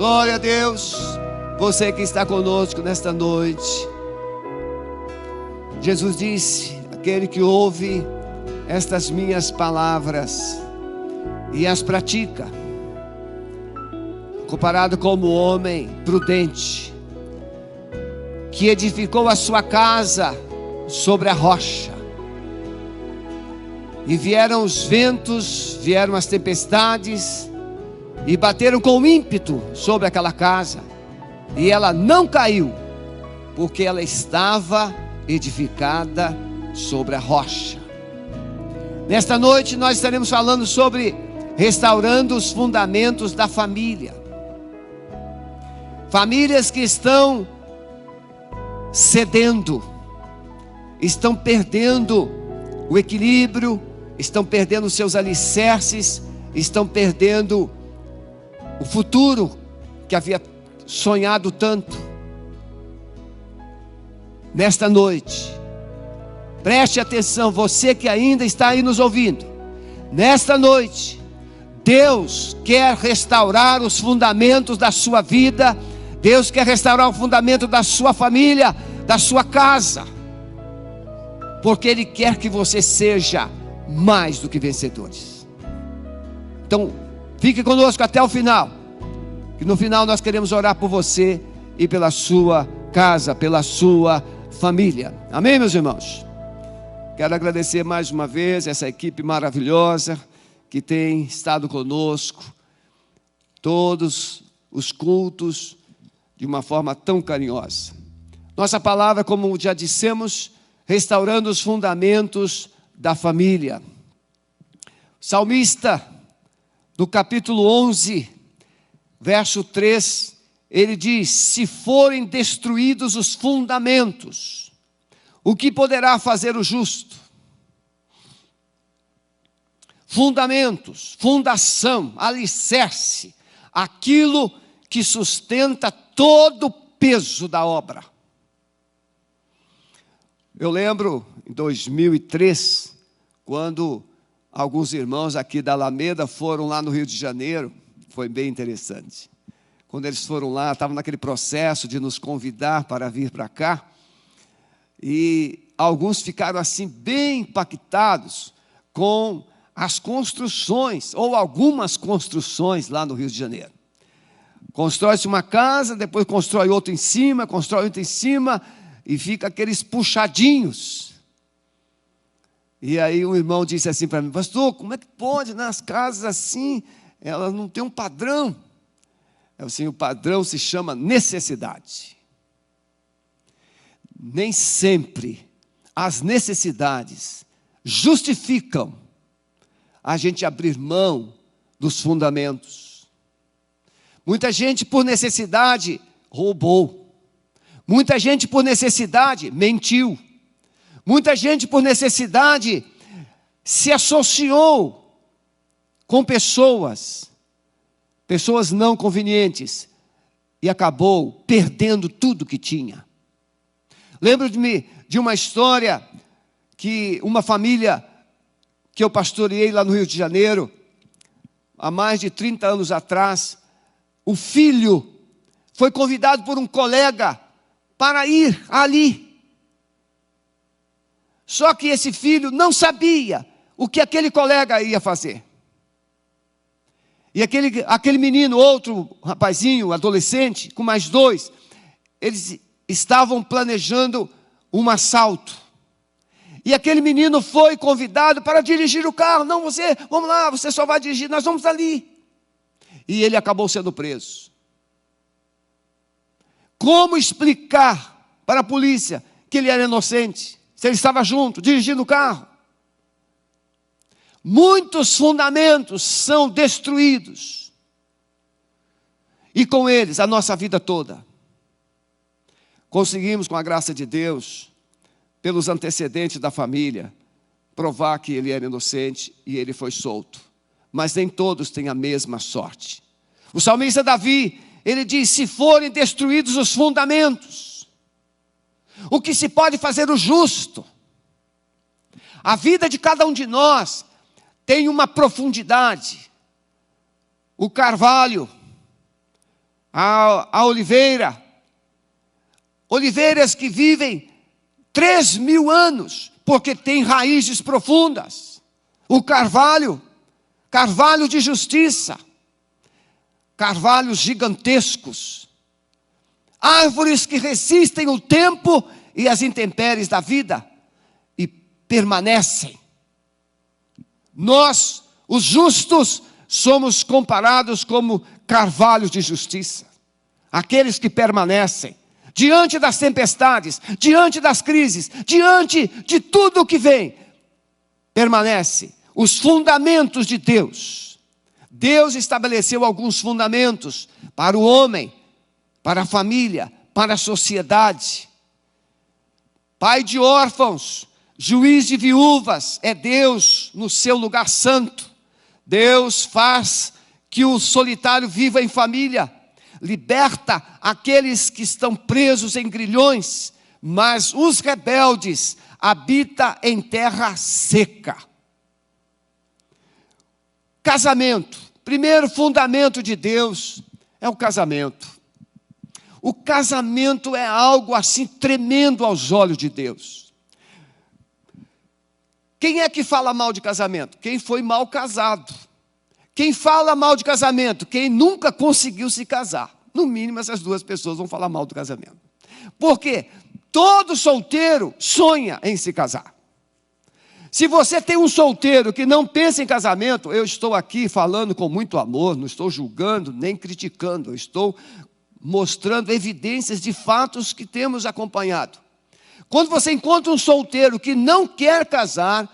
Glória a Deus. Você que está conosco nesta noite. Jesus disse: aquele que ouve estas minhas palavras e as pratica, comparado como o homem prudente, que edificou a sua casa sobre a rocha. E vieram os ventos, vieram as tempestades, e bateram com ímpeto sobre aquela casa, e ela não caiu, porque ela estava edificada sobre a rocha. Nesta noite nós estaremos falando sobre restaurando os fundamentos da família. Famílias que estão cedendo, estão perdendo o equilíbrio, estão perdendo seus alicerces, estão perdendo o futuro que havia sonhado tanto. Nesta noite, preste atenção, você que ainda está aí nos ouvindo. Nesta noite, Deus quer restaurar os fundamentos da sua vida. Deus quer restaurar o fundamento da sua família, da sua casa, porque Ele quer que você seja mais do que vencedores. Então, fique conosco até o final, que no final nós queremos orar por você e pela sua casa, pela sua família. Amém, meus irmãos? Quero agradecer mais uma vez essa equipe maravilhosa que tem estado conosco, todos os cultos, de uma forma tão carinhosa. Nossa palavra, como já dissemos, restaurando os fundamentos da família. O salmista, no capítulo 11, verso 3, ele diz: se forem destruídos os fundamentos, o que poderá fazer o justo? Fundamentos, fundação, alicerce, aquilo que sustenta todo o peso da obra. Eu lembro em 2003, quando alguns irmãos aqui da Alameda foram lá no Rio de Janeiro. Foi bem interessante. Quando eles foram lá, estavam naquele processo de nos convidar para vir para cá, e alguns ficaram assim bem impactados com as construções, ou algumas construções lá no Rio de Janeiro. Constrói-se uma casa, depois constrói outra em cima, constrói outra em cima, e fica aqueles puxadinhos. E aí um irmão disse assim para mim: pastor, como é que pode, nas casas assim, elas não têm um padrão? Assim, o padrão se chama necessidade. Nem sempre as necessidades justificam a gente abrir mão dos fundamentos. Muita gente por necessidade roubou. Muita gente por necessidade mentiu. Muita gente por necessidade se associou com pessoas não convenientes, e acabou perdendo tudo que tinha. Lembro-me de uma história que uma família que eu pastoreei lá no Rio de Janeiro, há mais de 30 anos atrás. O filho foi convidado por um colega para ir ali. Só que esse filho não sabia o que aquele colega ia fazer. E aquele menino, outro rapazinho, adolescente, com mais dois, eles estavam planejando um assalto. E aquele menino foi convidado para dirigir o carro. Não, vamos lá, você só vai dirigir, nós vamos ali. E ele acabou sendo preso. Como explicar para a polícia que ele era inocente, se ele estava junto, dirigindo o carro? Muitos fundamentos são destruídos, e com eles a nossa vida toda. Conseguimos, com a graça de Deus, pelos antecedentes da família, provar que ele era inocente e ele foi solto. Mas nem todos têm a mesma sorte. O salmista Davi, ele diz: se forem destruídos os fundamentos, o que se pode fazer o justo? A vida de cada um de nós tem uma profundidade. O carvalho a oliveira. Oliveiras que vivem 3.000 anos, porque têm raízes profundas. O carvalho, carvalho de justiça, carvalhos gigantescos, árvores que resistem o tempo e as intempéries da vida e permanecem. Nós, os justos, somos comparados como carvalhos de justiça, aqueles que permanecem diante das tempestades, diante das crises, diante de tudo o que vem, permanece. Os fundamentos de Deus. Deus estabeleceu alguns fundamentos para o homem, para a família, para a sociedade. Pai de órfãos, juiz de viúvas, é Deus no seu lugar santo. Deus faz que o solitário viva em família, liberta aqueles que estão presos em grilhões, mas os rebeldes habitam em terra seca. Casamento, primeiro fundamento de Deus é o casamento. O casamento é algo assim tremendo aos olhos de Deus. Quem é que fala mal de casamento? Quem foi mal casado. Quem fala mal de casamento? Quem nunca conseguiu se casar. No mínimo, essas duas pessoas vão falar mal do casamento. Por quê? Todo solteiro sonha em se casar. Se você tem um solteiro que não pensa em casamento, eu estou aqui falando com muito amor, não estou julgando nem criticando, eu estou mostrando evidências de fatos que temos acompanhado. Quando você encontra um solteiro que não quer casar,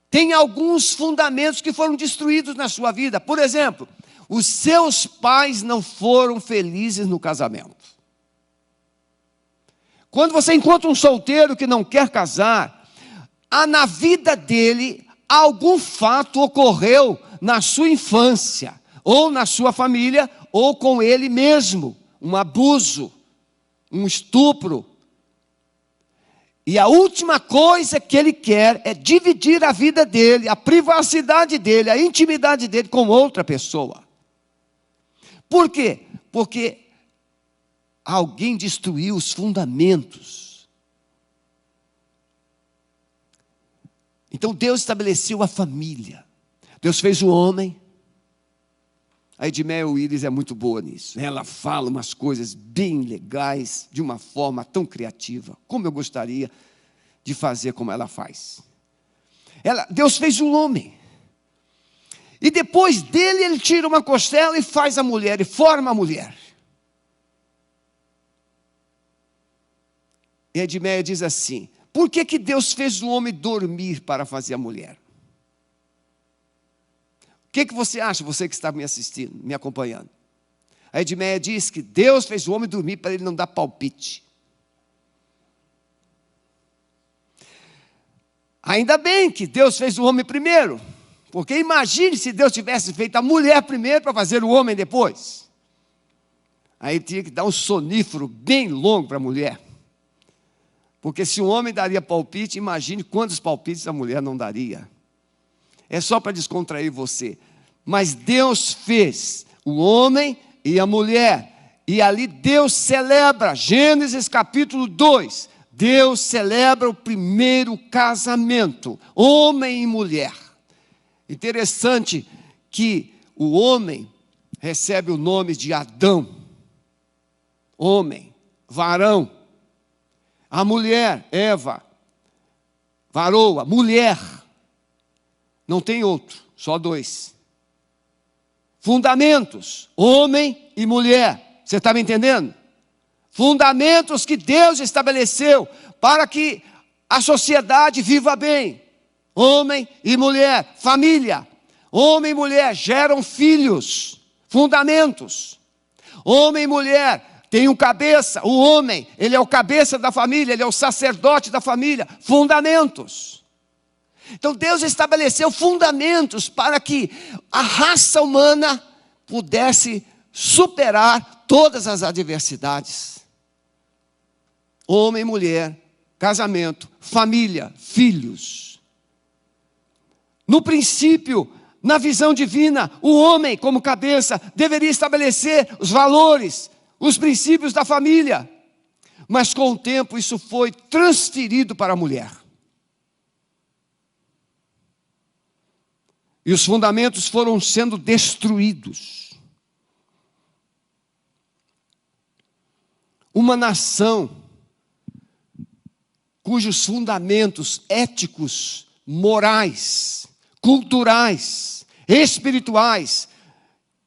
tem alguns fundamentos que foram destruídos na sua vida. Por exemplo, os seus pais não foram felizes no casamento. Quando você encontra um solteiro que não quer casar, na vida dele, algum fato ocorreu na sua infância, ou na sua família, ou com ele mesmo. Um abuso, um estupro. E a última coisa que ele quer é dividir a vida dele, a privacidade dele, a intimidade dele com outra pessoa. Por quê? Porque alguém destruiu os fundamentos. Então Deus estabeleceu a família. Deus fez o homem. A Edmeia Willis é muito boa nisso. Ela fala umas coisas bem legais, de uma forma tão criativa. Como eu gostaria de fazer como ela faz. Deus fez um homem. E depois dele, ele tira uma costela e faz a mulher, e forma a mulher. E a Edmeia diz assim: por que Deus fez o homem dormir para fazer a mulher? O que você acha, você que está me assistindo, me acompanhando? A Edmeia diz que Deus fez o homem dormir para ele não dar palpite. Ainda bem que Deus fez o homem primeiro, porque imagine se Deus tivesse feito a mulher primeiro para fazer o homem depois. Aí tinha que dar um sonífero bem longo para a mulher. Porque se o homem daria palpite, imagine quantos palpites a mulher não daria. É só para descontrair você. Mas Deus fez o homem e a mulher. E ali Deus celebra, Gênesis capítulo 2. Deus celebra o primeiro casamento, homem e mulher. Interessante que o homem recebe o nome de Adão. Homem, varão. A mulher, Eva. Varoa, mulher. Não tem outro, só dois. Fundamentos, homem e mulher. Você está me entendendo? Fundamentos que Deus estabeleceu para que a sociedade viva bem. Homem e mulher, família. Homem e mulher geram filhos. Fundamentos. Homem e mulher tem um cabeça. O homem, ele é o cabeça da família, ele é o sacerdote da família. Fundamentos. Então Deus estabeleceu fundamentos para que a raça humana pudesse superar todas as adversidades. Homem e mulher, casamento, família, filhos. No princípio, na visão divina, o homem como cabeça deveria estabelecer os valores, os princípios da família. Mas com o tempo isso foi transferido para a mulher. E os fundamentos foram sendo destruídos. Uma nação cujos fundamentos éticos, morais, culturais, espirituais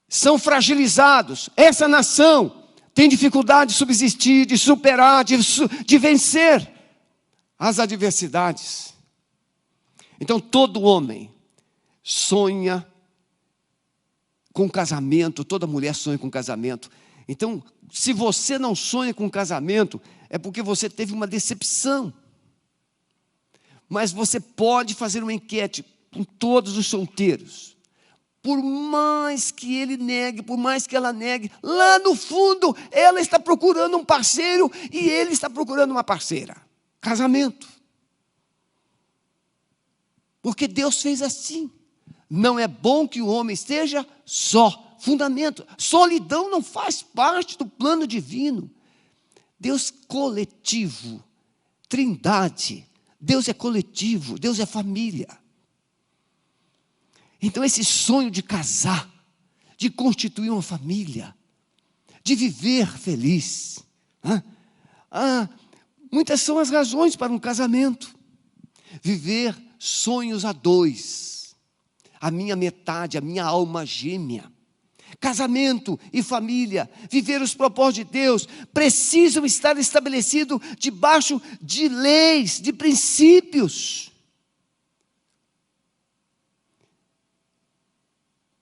são fragilizados. Essa nação tem dificuldade de subsistir, de superar, de vencer as adversidades. Então todo homem sonha com casamento, toda mulher sonha com casamento. Então, se você não sonha com casamento, é porque você teve uma decepção. Mas você pode fazer uma enquete com todos os solteiros. Por mais que ele negue, por mais que ela negue, lá no fundo, ela está procurando um parceiro e ele está procurando uma parceira. Casamento. Porque Deus fez assim. Não é bom que o homem esteja só. Fundamento. Solidão não faz parte do plano divino. Deus coletivo. Trindade. Deus é coletivo. Deus é família. Então esse sonho de casar, de constituir uma família, de viver feliz. Muitas são as razões para um casamento. Viver sonhos a dois. A minha metade, a minha alma gêmea. Casamento e família, viver os propósitos de Deus, precisam estar estabelecidos debaixo de leis, de princípios.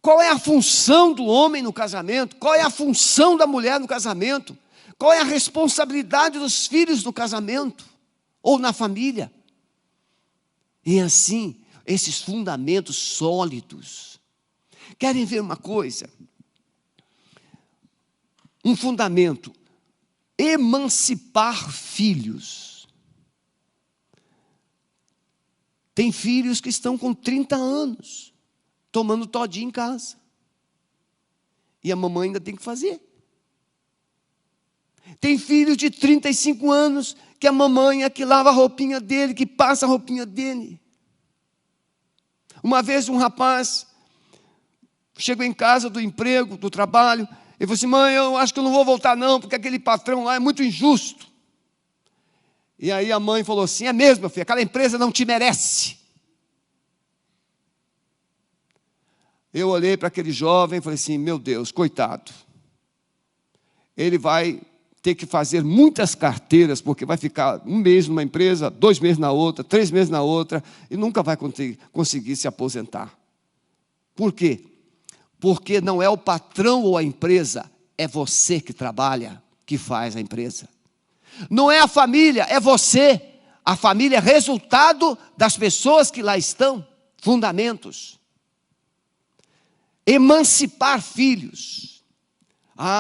Qual é a função do homem no casamento? Qual é a função da mulher no casamento? Qual é a responsabilidade dos filhos no casamento? Ou na família? E assim, esses fundamentos sólidos. Querem ver uma coisa? Um fundamento, emancipar filhos. Tem filhos que estão com 30 anos, tomando todinho em casa. E a mamãe ainda tem que fazer. Tem filhos de 35 anos, que a mamãe é que lava a roupinha dele, que passa a roupinha dele. Uma vez um rapaz chegou em casa do emprego, do trabalho, ele falou assim: mãe, eu acho que eu não vou voltar não, porque aquele patrão lá é muito injusto. E aí a mãe falou assim: é mesmo, meu filho, aquela empresa não te merece. Eu olhei para aquele jovem e falei assim: meu Deus, coitado. Ele vai ter que fazer muitas carteiras, porque vai ficar 1 mês numa empresa, 2 meses na outra, 3 meses na outra, e nunca vai conseguir se aposentar. Por quê? Porque não é o patrão ou a empresa, é você que trabalha, que faz a empresa. Não é a família, é você. A família é resultado das pessoas que lá estão. Fundamentos. Emancipar filhos.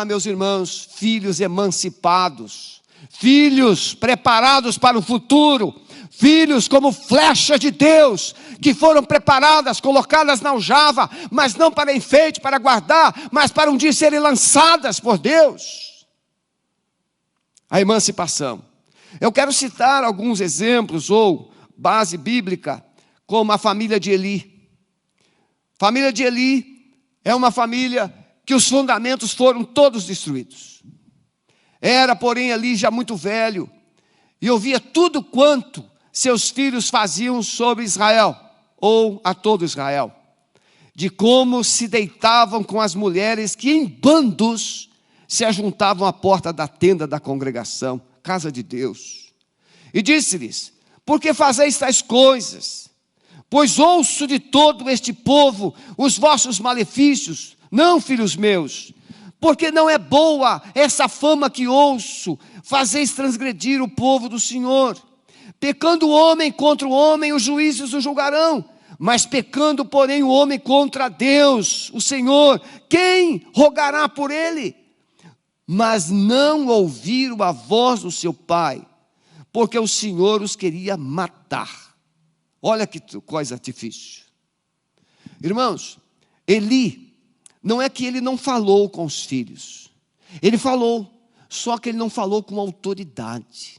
Meus irmãos, filhos emancipados. Filhos preparados para o futuro. Filhos como flechas de Deus, que foram preparadas, colocadas na aljava, mas não para enfeite, para guardar, mas para um dia serem lançadas por Deus. A emancipação. Eu quero citar alguns exemplos, ou base bíblica, como a família de Eli. A família de Eli é uma família que os fundamentos foram todos destruídos. Era, porém, Eli já muito velho, e ouvia tudo quanto seus filhos faziam sobre Israel, ou a todo Israel, de como se deitavam com as mulheres que em bandos se ajuntavam à porta da tenda da congregação, casa de Deus. E disse-lhes: por que fazeis tais coisas? Pois ouço de todo este povo os vossos malefícios. Não, filhos meus, porque não é boa essa fama que ouço, fazeis transgredir o povo do Senhor. Pecando o homem contra o homem, os juízes o julgarão. Mas pecando, porém, o homem contra Deus, o Senhor, quem rogará por ele? Mas não ouviram a voz do seu pai, porque o Senhor os queria matar. Olha que coisa difícil. Irmãos, Eli, não é que ele não falou com os filhos. Ele falou, só que ele não falou com autoridade.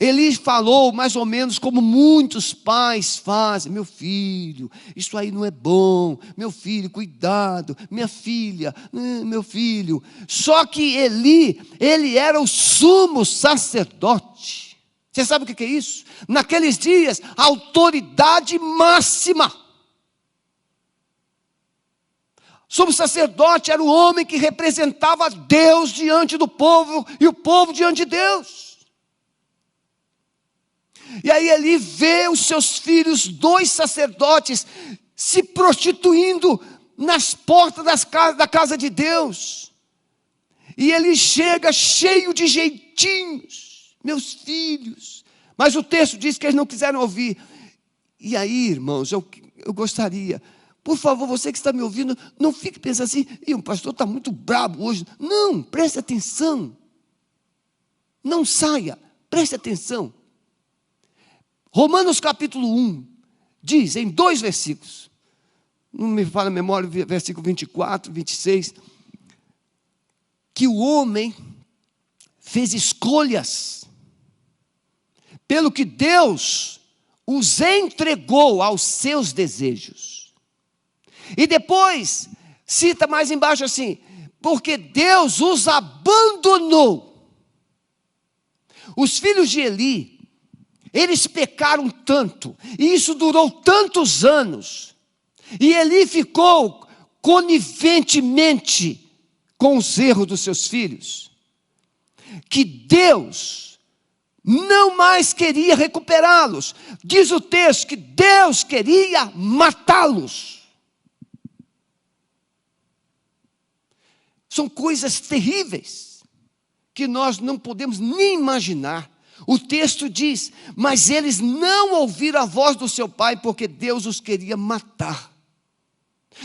Ele falou mais ou menos como muitos pais fazem: meu filho, isso aí não é bom, meu filho, cuidado, minha filha, meu filho. Só que ele era o sumo sacerdote. Você sabe o que é isso? Naqueles dias, a autoridade máxima. Sumo sacerdote era o homem que representava Deus diante do povo e o povo diante de Deus. E aí ele vê os seus filhos, 2 sacerdotes, se prostituindo nas portas da casa de Deus. E ele chega cheio de jeitinhos: meus filhos. Mas o texto diz que eles não quiseram ouvir. E aí, irmãos, eu gostaria, por favor, você que está me ouvindo, não fique pensando assim: o pastor está muito brabo hoje. Não, preste atenção. Não saia, preste atenção. Romanos capítulo 1 diz em 2 versículos, não me fala a memória, versículo 24, 26, que o homem fez escolhas, pelo que Deus os entregou aos seus desejos. E depois, cita mais embaixo assim: porque Deus os abandonou. Os filhos de Eli, eles pecaram tanto, e isso durou tantos anos, e Eli ficou coniventemente com os erros dos seus filhos, que Deus não mais queria recuperá-los. Diz o texto que Deus queria matá-los. São coisas terríveis, que nós não podemos nem imaginar. O texto diz: mas eles não ouviram a voz do seu pai, porque Deus os queria matar,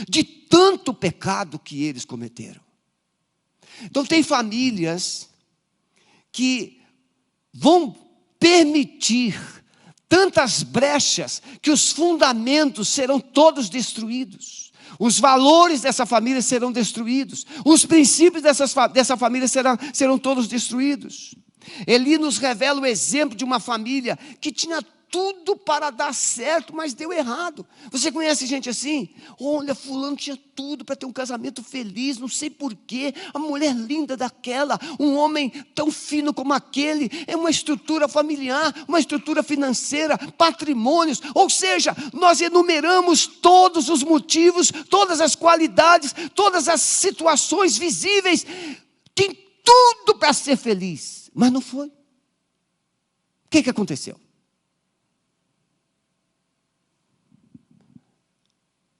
de tanto pecado que eles cometeram. Então tem famílias que vão permitir tantas brechas, que os fundamentos serão todos destruídos. Os valores dessa família serão destruídos. Os princípios dessa família serão todos destruídos. Eli nos revela o exemplo de uma família que tinha tudo para dar certo, mas deu errado. Você conhece gente assim? Olha, fulano tinha tudo para ter um casamento feliz, não sei porquê, a mulher linda daquela, um homem tão fino como aquele, é uma estrutura familiar, uma estrutura financeira, patrimônios. Ou seja, nós enumeramos todos os motivos, todas as qualidades, todas as situações visíveis, tem tudo para ser feliz, mas não foi. O que aconteceu?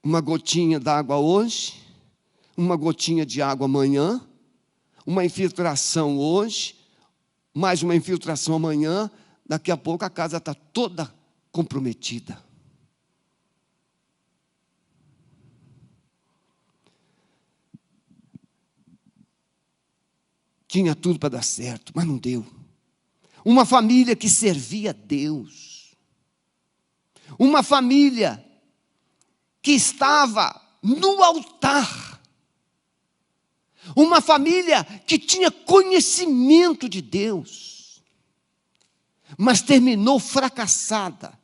Uma gotinha d'água hoje, uma gotinha de água amanhã, uma infiltração hoje, mais uma infiltração amanhã, daqui a pouco a casa está toda comprometida. Tinha tudo para dar certo, mas não deu. Uma família que servia a Deus, uma família que estava no altar, uma família que tinha conhecimento de Deus, mas terminou fracassada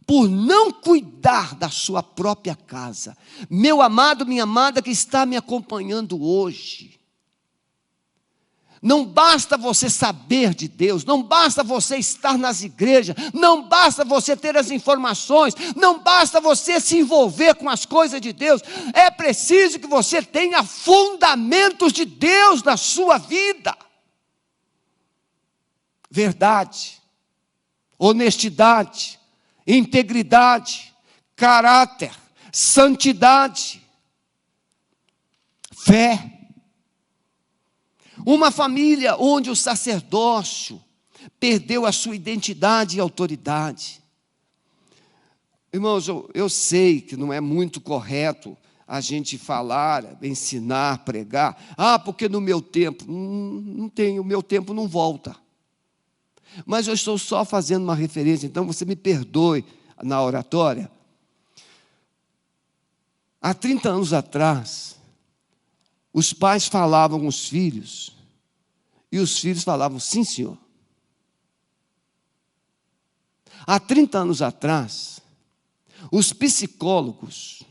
por não cuidar da sua própria casa. Meu amado, minha amada que está me acompanhando hoje, não basta você saber de Deus, não basta você estar nas igrejas, não basta você ter as informações, não basta você se envolver com as coisas de Deus. É preciso que você tenha fundamentos de Deus na sua vida. Verdade, honestidade, integridade, caráter, santidade, fé. Uma família onde o sacerdócio perdeu a sua identidade e autoridade. Irmãos, eu sei que não é muito correto a gente falar, ensinar, pregar. Porque no meu tempo, não tem, o meu tempo não volta. Mas eu estou só fazendo uma referência, então você me perdoe na oratória. Há 30 anos atrás, os pais falavam com os filhos E os filhos falavam, sim, senhor. Há 30 anos atrás, os psicólogos,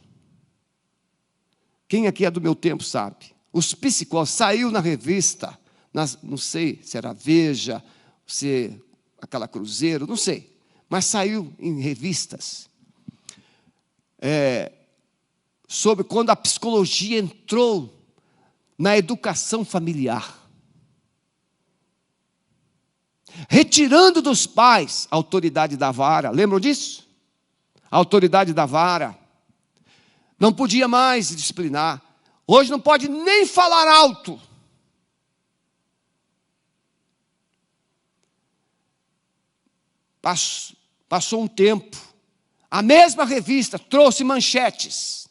quem aqui é do meu tempo sabe, os psicólogos, saiu na revista, não sei se era Veja, se aquela Cruzeiro, não sei, mas saiu em revistas, sobre quando a psicologia entrou na educação familiar, retirando dos pais a autoridade da vara. Lembram disso? A autoridade da vara. Não podia mais disciplinar. Hoje não pode nem falar alto. Passou um tempo. A mesma revista trouxe manchetes,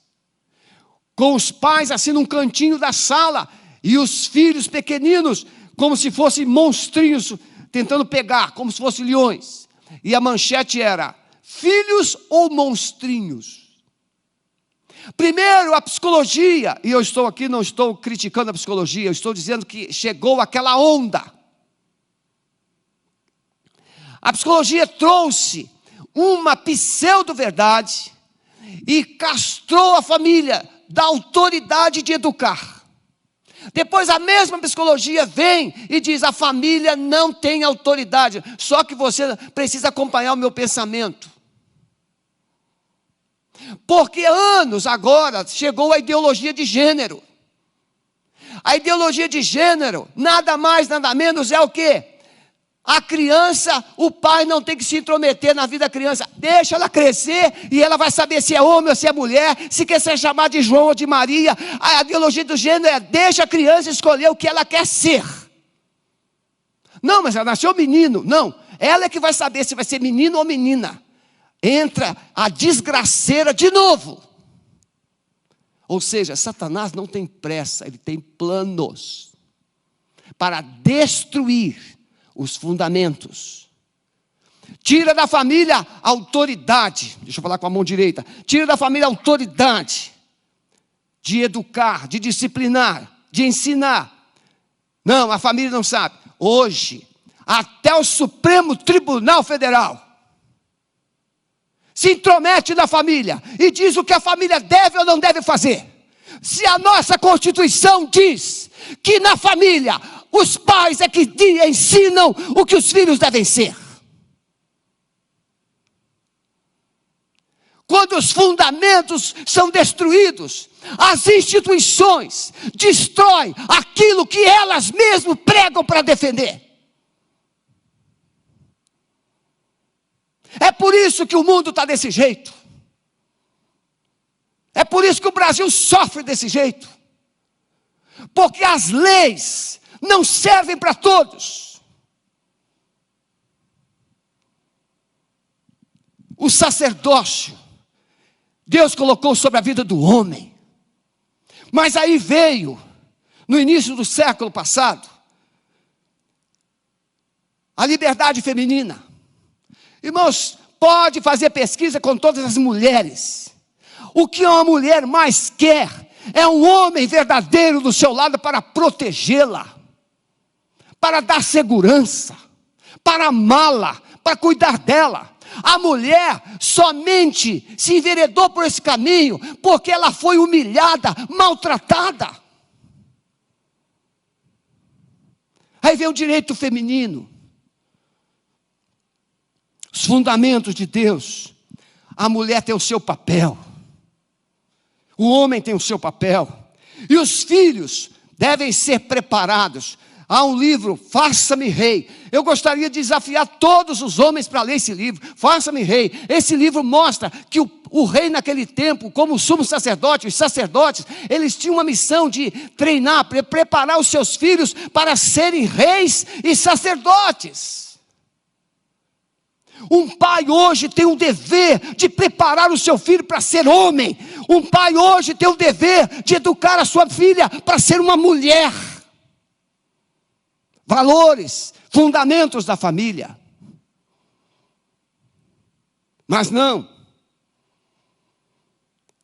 com os pais assim num cantinho da sala, e os filhos pequeninos, como se fossem monstrinhos, tentando pegar, como se fossem leões. E a manchete era, filhos ou monstrinhos? Primeiro, a psicologia, e eu estou aqui, não estou criticando a psicologia, eu estou dizendo que chegou aquela onda. A psicologia trouxe uma pseudo-verdade e castrou a família da autoridade de educar. Depois a mesma psicologia vem e diz, a família não tem autoridade, só que você precisa acompanhar o meu pensamento. Porque anos agora chegou a ideologia de gênero. A ideologia de gênero, nada mais, nada menos é o quê? A criança, o pai não tem que se intrometer na vida da criança. Deixa ela crescer e ela vai saber se é homem ou se é mulher, se quer ser chamada de João ou de Maria. A ideologia do gênero é, deixa a criança escolher o que ela quer ser. Não, mas ela nasceu menino. Não, ela é que vai saber se vai ser menino ou menina. Entra a desgraceira de novo. Ou seja, Satanás não tem pressa, ele tem planos para destruir os fundamentos. Tira da família a autoridade. Deixa eu falar com a mão direita. Tira da família a autoridade de educar, de disciplinar, de ensinar. Não, a família não sabe. Hoje, até o Supremo Tribunal Federal se intromete na família e diz o que a família deve ou não deve fazer. Se a nossa Constituição diz que na família os pais é que ensinam o que os filhos devem ser. Quando os fundamentos são destruídos, as instituições destroem aquilo que elas mesmas pregam para defender. É por isso que o mundo está desse jeito. É por isso que o Brasil sofre desse jeito. Porque as leis não servem para todos. O sacerdócio, Deus colocou sobre a vida do homem. Mas aí veio, no início do século passado, a liberdade feminina. Irmãos, pode fazer pesquisa com todas as mulheres. O que uma mulher mais quer é um homem verdadeiro do seu lado para protegê-la, para dar segurança, para amá-la, para cuidar dela. A mulher somente se enveredou por esse caminho porque ela foi humilhada, maltratada. Aí vem o direito feminino. Os fundamentos de Deus. A mulher tem o seu papel. O homem tem o seu papel. E os filhos devem ser preparados. Há um livro, Faça-me Rei. Eu gostaria de desafiar todos os homens para ler esse livro. Faça-me Rei. Esse livro mostra que o rei naquele tempo, como o sumo sacerdote, os sacerdotes, eles tinham uma missão de treinar, preparar os seus filhos para serem reis e sacerdotes. Um pai hoje tem o dever de preparar o seu filho para ser homem. Um pai hoje tem o dever de educar a sua filha para ser uma mulher. Valores, fundamentos da família. Mas não.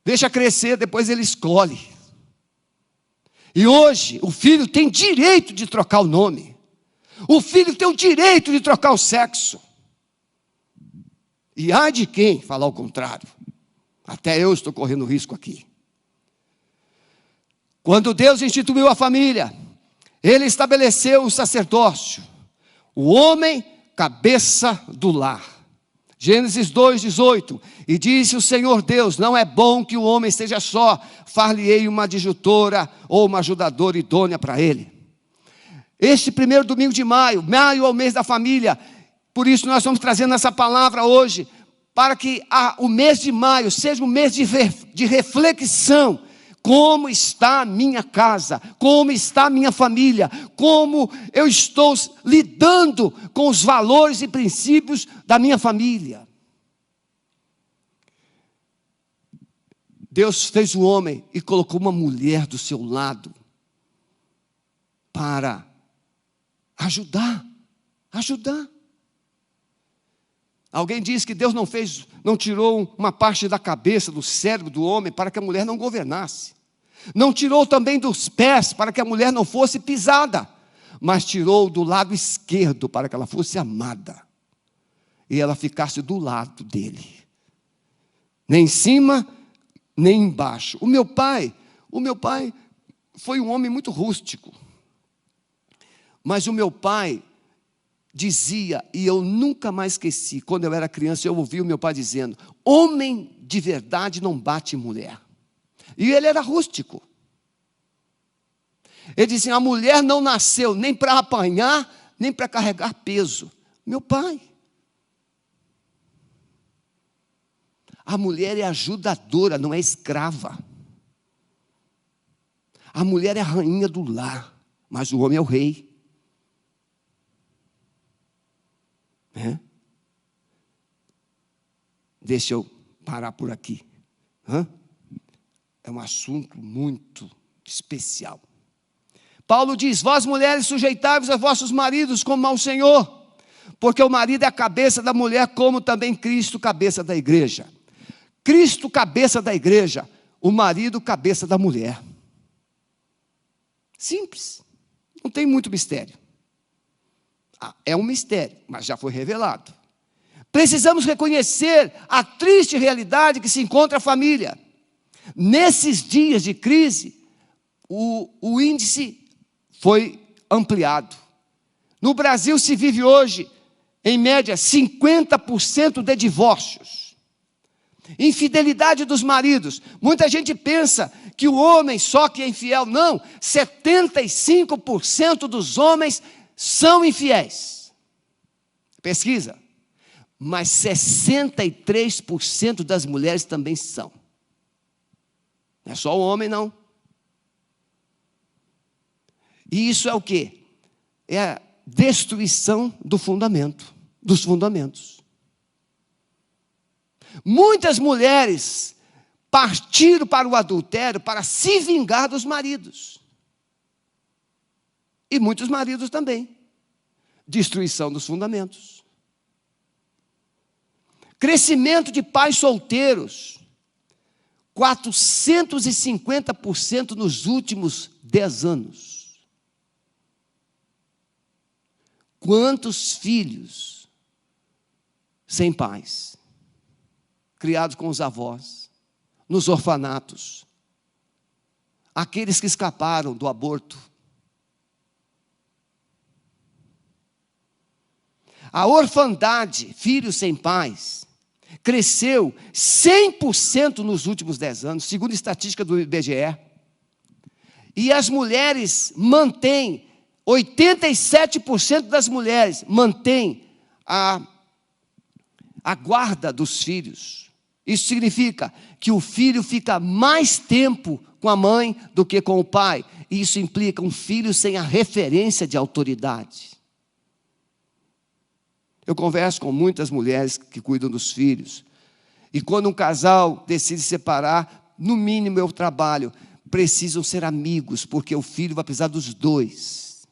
Deixa crescer, depois ele escolhe. E hoje o filho tem direito de trocar o nome. O filho tem o direito de trocar o sexo. E há de quem falar o contrário. Até eu estou correndo risco aqui. Quando Deus instituiu a família, Ele estabeleceu o sacerdócio. O homem, cabeça do lar. Gênesis 2:18. E disse o Senhor Deus: não é bom que o homem esteja só, far-lhe-ei uma adjutora ou uma ajudadora idônea para ele. Este primeiro domingo de maio é o mês da família. Por isso nós estamos trazendo essa palavra hoje, para que o mês de maio seja um mês de reflexão. Como está a minha casa? Como está a minha família? Como eu estou lidando com os valores e princípios da minha família? Deus fez o homem e colocou uma mulher do seu lado para ajudar. Alguém diz que Deus não tirou uma parte da cabeça, do cérebro do homem para que a mulher não governasse. Não tirou também dos pés para que a mulher não fosse pisada, mas tirou do lado esquerdo para que ela fosse amada. E ela ficasse do lado dele. Nem em cima, nem embaixo. O meu pai foi um homem muito rústico. Mas o meu pai dizia, e eu nunca mais esqueci, quando eu era criança, eu ouvi o meu pai dizendo: homem de verdade não bate mulher. E ele era rústico. Ele dizia: a mulher não nasceu nem para apanhar, nem para carregar peso. Meu pai. A mulher é ajudadora, não é escrava. A mulher é a rainha do lar, mas o homem é o rei. Deixa eu parar por aqui. É um assunto muito especial. Paulo diz: vós mulheres sujeitai-vos a vossos maridos como ao Senhor, porque o marido é a cabeça da mulher, como também Cristo, cabeça da igreja. Cristo, cabeça da igreja, o marido, cabeça da mulher. Simples, não tem muito mistério. É um mistério, mas já foi revelado. Precisamos reconhecer a triste realidade que se encontra a família. Nesses dias de crise, o índice foi ampliado. No Brasil se vive hoje, em média, 50% de divórcios. Infidelidade dos maridos. Muita gente pensa que o homem só que é infiel. Não, 75% dos homens são infiéis. Pesquisa. Mas 63% das mulheres também são. Não é só o homem, não. E isso é o quê? É a destruição dos fundamentos. Muitas mulheres partiram para o adultério para se vingar dos maridos. E muitos maridos também. Destruição dos fundamentos. Crescimento de pais solteiros. 450% nos últimos 10 anos. Quantos filhos sem pais, criados com os avós, nos orfanatos, aqueles que escaparam do aborto. A orfandade, filhos sem pais, cresceu 100% nos últimos 10 anos, segundo a estatística do IBGE. E as mulheres mantêm, 87% das mulheres mantêm a guarda dos filhos. Isso significa que o filho fica mais tempo com a mãe do que com o pai. E isso implica um filho sem a referência de autoridade. Eu converso com muitas mulheres que cuidam dos filhos. E quando um casal decide separar, no mínimo eu trabalho, precisam ser amigos, porque o filho vai precisar dos dois.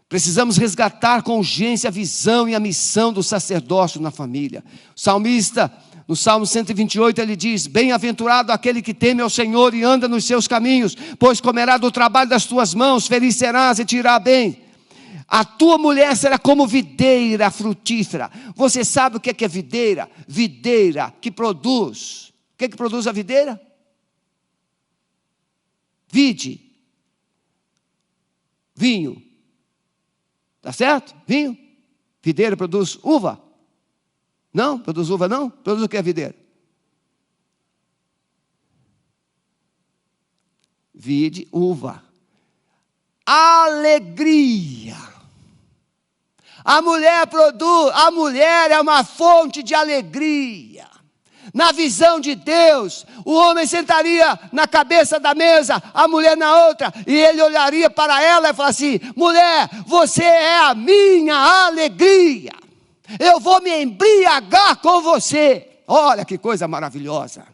Precisamos resgatar com urgência a visão e a missão do sacerdócio na família. O salmista, no Salmo 128, ele diz: bem-aventurado aquele que teme ao Senhor e anda nos seus caminhos, pois comerá do trabalho das tuas mãos, feliz serás e te irá bem. A tua mulher será como videira frutífera. Você sabe o que é videira? Videira que produz. O que produz a videira? Vide. Vinho. Tá certo? Vinho. Videira produz uva. Não? Produz uva não? Produz o que é videira? Vide, uva. Alegria. A mulher é uma fonte de alegria. Na visão de Deus, o homem sentaria na cabeça da mesa, a mulher na outra, e ele olharia para ela e falaria assim: mulher, você é a minha alegria. Eu vou me embriagar com você. Olha que coisa maravilhosa.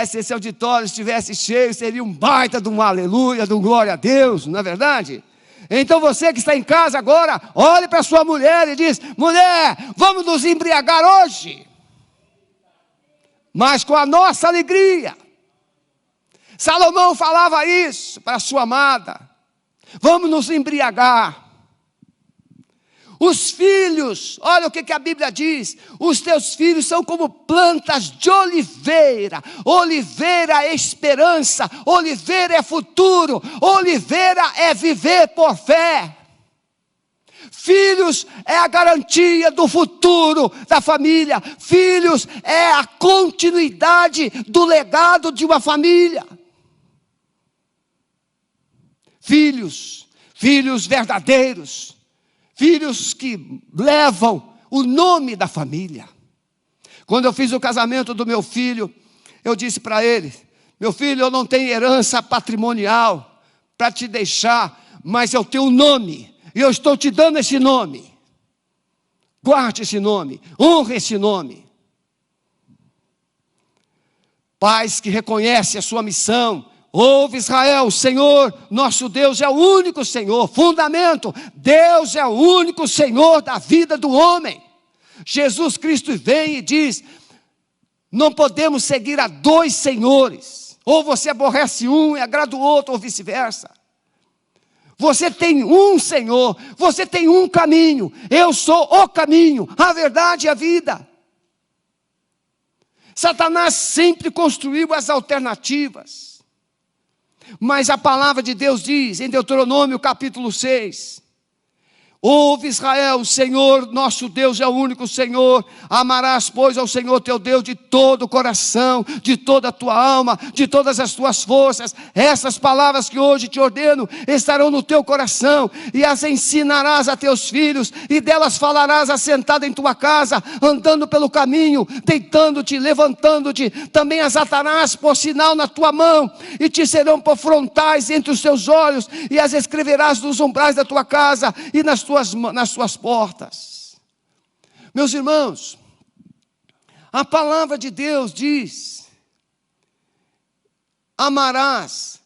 Se esse auditório estivesse cheio, seria um baita de um aleluia, de um glória a Deus, não é verdade? Então você que está em casa agora, olhe para sua mulher e diz: mulher, vamos nos embriagar hoje, mas com a nossa alegria. Salomão falava isso para a sua amada: vamos nos embriagar. Os filhos, olha o que a Bíblia diz: os teus filhos são como plantas de oliveira. Oliveira é esperança, oliveira é futuro, oliveira é viver por fé. Filhos é a garantia do futuro da família. Filhos é a continuidade do legado de uma família. Filhos verdadeiros. Filhos que levam o nome da família. Quando eu fiz o casamento do meu filho, eu disse para ele: meu filho, eu não tenho herança patrimonial para te deixar, mas eu tenho um nome, e eu estou te dando esse nome. Guarde esse nome, honre esse nome. Pais que reconhecem a sua missão. Ouve, Israel, o Senhor, nosso Deus é o único Senhor. Fundamento: Deus é o único Senhor da vida do homem. Jesus Cristo vem e diz: não podemos seguir a dois senhores. Ou você aborrece um e agrada o outro, ou vice-versa. Você tem um Senhor, você tem um caminho. Eu sou o caminho, a verdade e a vida. Satanás sempre construiu as alternativas. Mas a palavra de Deus diz, em Deuteronômio capítulo 6, ouve, Israel, o Senhor nosso Deus é o único Senhor. Amarás, pois, ao Senhor teu Deus de todo o coração, de toda a tua alma, de todas as tuas forças. Essas palavras que hoje te ordeno estarão no teu coração, e as ensinarás a teus filhos, e delas falarás assentado em tua casa, andando pelo caminho, deitando-te, levantando-te. Também as atarás por sinal na tua mão, e te serão por frontais entre os teus olhos, e as escreverás nos umbrais da tua casa e nas suas portas. Meus irmãos, a palavra de Deus diz: amarás,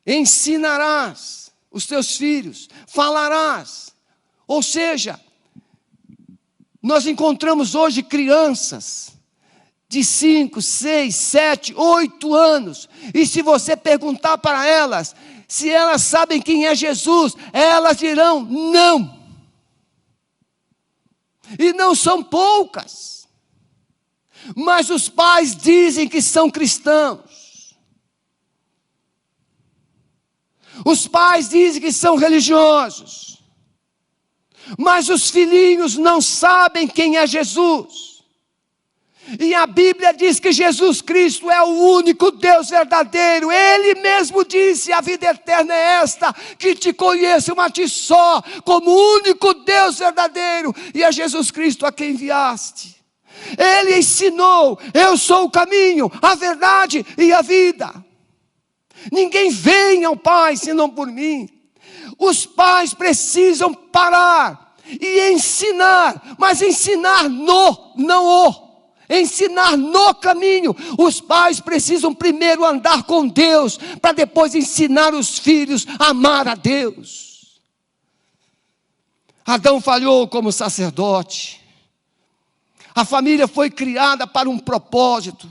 ensinarás os teus filhos, falarás. Ou seja, nós encontramos hoje crianças de 5, 6, 7, 8 anos, e se você perguntar para elas se elas sabem quem é Jesus, elas dirão não. E não são poucas. Mas os pais dizem que são cristãos. Os pais dizem que são religiosos. Mas os filhinhos não sabem quem é Jesus. E a Bíblia diz que Jesus Cristo é o único Deus verdadeiro. Ele mesmo disse: a vida eterna é esta, que te conheçam a ti só, como único Deus verdadeiro, e a Jesus Cristo a quem enviaste. Ele ensinou: eu sou o caminho, a verdade e a vida. Ninguém vem ao Pai senão por mim. Os pais precisam parar e ensinar, mas ensinar ensinar no caminho. Os pais precisam primeiro andar com Deus, para depois ensinar os filhos a amar a Deus. Adão falhou como sacerdote. A família foi criada para um propósito.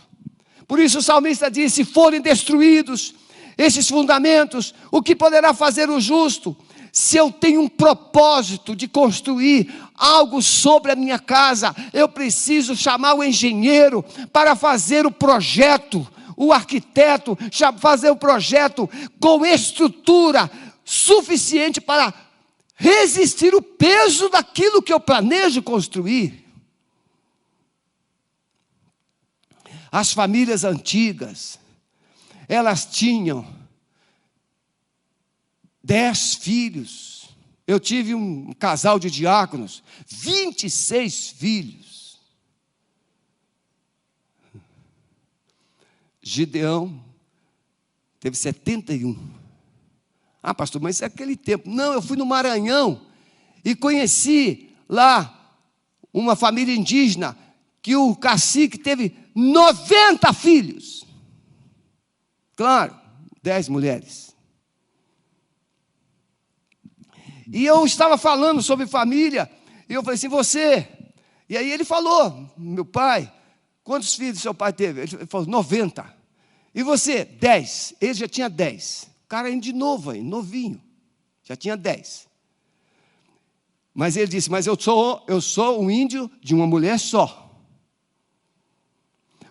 Por isso o salmista diz: se forem destruídos, esses fundamentos, o que poderá fazer o justo? Se eu tenho um propósito de construir algo sobre a minha casa, eu preciso chamar o engenheiro para fazer o projeto, o arquiteto, fazer o projeto com estrutura suficiente para resistir o peso daquilo que eu planejo construir. As famílias antigas, elas tinham 10 filhos. Eu tive um casal de diáconos, 26 filhos. Gideão teve 71. Ah, pastor, mas é aquele tempo. Não, eu fui no Maranhão e conheci lá uma família indígena que o cacique teve 90 filhos. Claro, 10 mulheres. E eu estava falando sobre família, e eu falei assim, você? E aí ele falou, meu pai, quantos filhos seu pai teve? Ele falou, 90. E você? 10. Ele já tinha 10. O cara ainda de novo, aí, novinho. Já tinha 10. Mas ele disse, mas eu sou um índio de uma mulher só.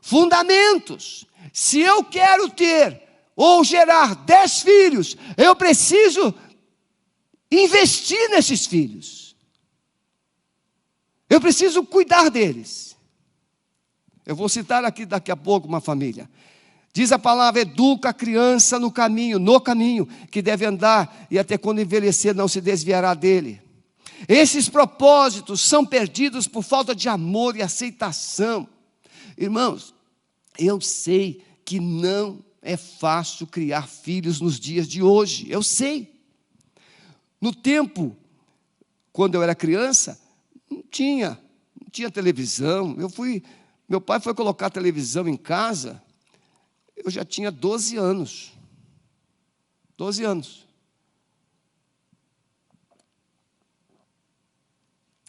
Fundamentos. Se eu quero ter ou gerar 10 filhos, eu preciso investir nesses filhos. Eu preciso cuidar deles. Eu vou citar aqui daqui a pouco uma família. Diz a palavra, educa a criança no caminho que deve andar, e até quando envelhecer não se desviará dele. Esses propósitos são perdidos por falta de amor e aceitação. Irmãos, eu sei que não é fácil criar filhos nos dias de hoje, eu sei. No tempo, quando eu era criança, não tinha televisão. Meu pai foi colocar televisão em casa, eu já tinha 12 anos. 12 anos.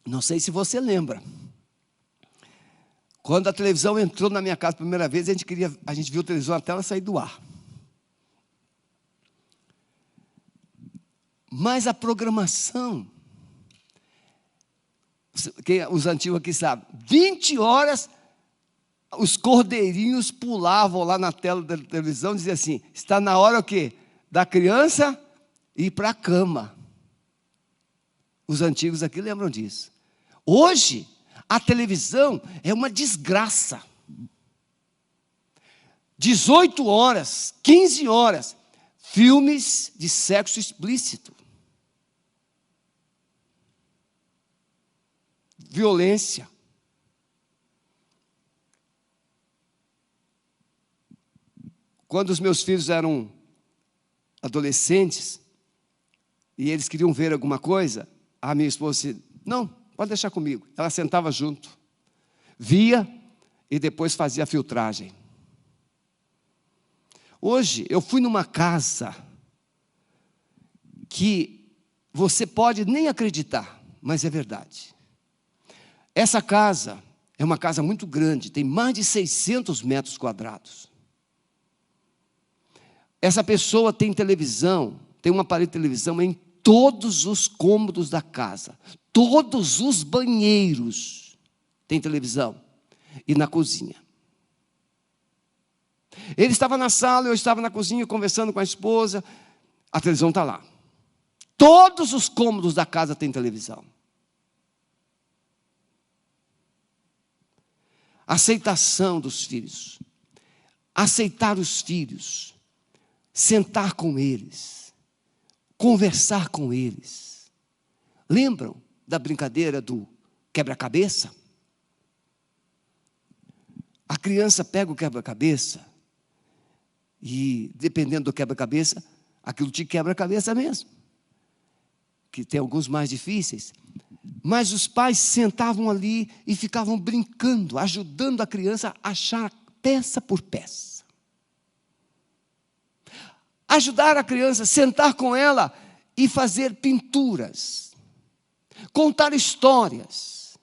Não sei se você lembra. Quando a televisão entrou na minha casa a primeira vez, a gente viu a televisão até ela sair do ar. Mas a programação, os antigos aqui sabem, 20 horas, os cordeirinhos pulavam lá na tela da televisão, diziam assim, está na hora o quê? Da criança ir para a cama. Os antigos aqui lembram disso. Hoje, a televisão é uma desgraça. 18 horas, 15 horas, filmes de sexo explícito. Violência. Quando os meus filhos eram adolescentes, e eles queriam ver alguma coisa, a minha esposa disse, não, pode deixar comigo. Ela sentava junto, via e depois fazia a filtragem. Hoje, eu fui numa casa que você pode nem acreditar, mas é verdade. Essa casa é uma casa muito grande, tem mais de 600 metros quadrados. Essa pessoa tem televisão, tem um aparelho de televisão em todos os cômodos da casa. Todos os banheiros têm televisão. E na cozinha. Ele estava na sala, eu estava na cozinha conversando com a esposa. A televisão está lá. Todos os cômodos da casa têm televisão. Aceitação dos filhos. Aceitar os filhos. Sentar com eles. Conversar com eles. Lembram da brincadeira do quebra-cabeça? A criança pega o quebra-cabeça e, dependendo do quebra-cabeça, aquilo te quebra a cabeça mesmo. Que tem alguns mais difíceis. Mas os pais sentavam ali e ficavam brincando, ajudando a criança a achar peça por peça. Ajudar a criança, sentar com ela e fazer pinturas. Contar histórias.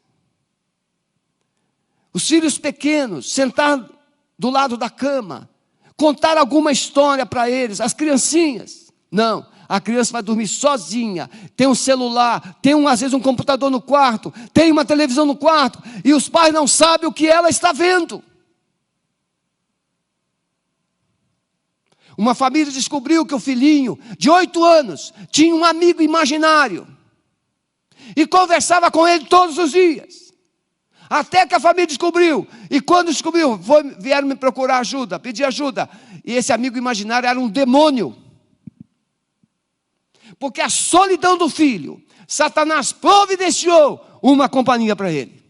Os filhos pequenos, sentar do lado da cama, contar alguma história para eles, as criancinhas. Não, a criança vai dormir sozinha, tem um celular, tem às vezes um computador no quarto, tem uma televisão no quarto, e os pais não sabem o que ela está vendo. Uma família descobriu que o filhinho, de 8 anos, tinha um amigo imaginário, e conversava com ele todos os dias. Até que a família descobriu, e quando descobriu, vieram me procurar ajuda, pedir ajuda, e esse amigo imaginário era um demônio. Porque a solidão do filho, Satanás providenciou uma companhia para ele.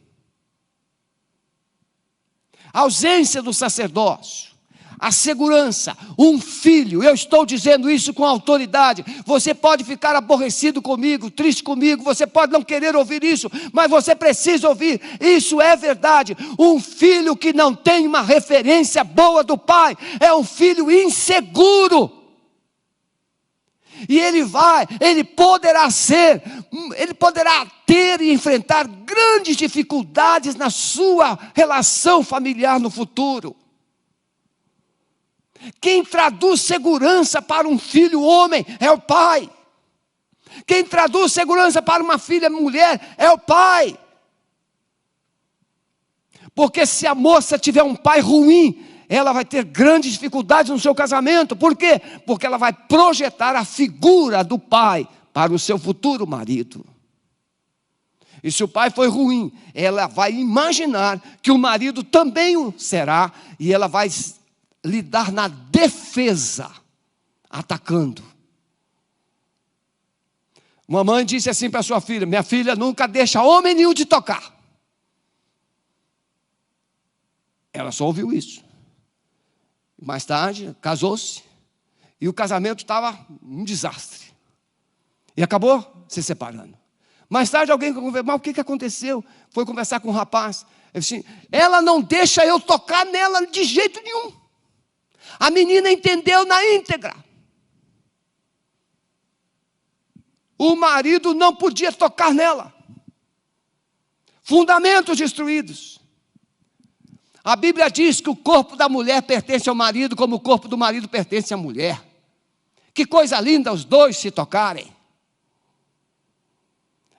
A ausência do sacerdócio, a segurança, um filho, eu estou dizendo isso com autoridade. Você pode ficar aborrecido comigo, triste comigo, você pode não querer ouvir isso, mas você precisa ouvir, isso é verdade. Um filho que não tem uma referência boa do pai, é um filho inseguro. E ele poderá ter e enfrentar grandes dificuldades na sua relação familiar no futuro. Quem traduz segurança para um filho homem é o pai. Quem traduz segurança para uma filha mulher é o pai. Porque se a moça tiver um pai ruim, ela vai ter grandes dificuldades no seu casamento. Por quê? Porque ela vai projetar a figura do pai para o seu futuro marido. E se o pai foi ruim, ela vai imaginar que o marido também o será, e ela vai lidar na defesa, atacando. Uma mãe disse assim para sua filha: minha filha nunca deixa homem nenhum de tocar. Ela só ouviu isso. Mais tarde, casou-se, e o casamento estava um desastre. E acabou se separando. Mais tarde alguém conversou: mas o que aconteceu? Foi conversar com um rapaz. Ele disse: ela não deixa eu tocar nela de jeito nenhum. A menina entendeu na íntegra. O marido não podia tocar nela. Fundamentos destruídos. A Bíblia diz que o corpo da mulher pertence ao marido, como o corpo do marido pertence à mulher. Que coisa linda os dois se tocarem.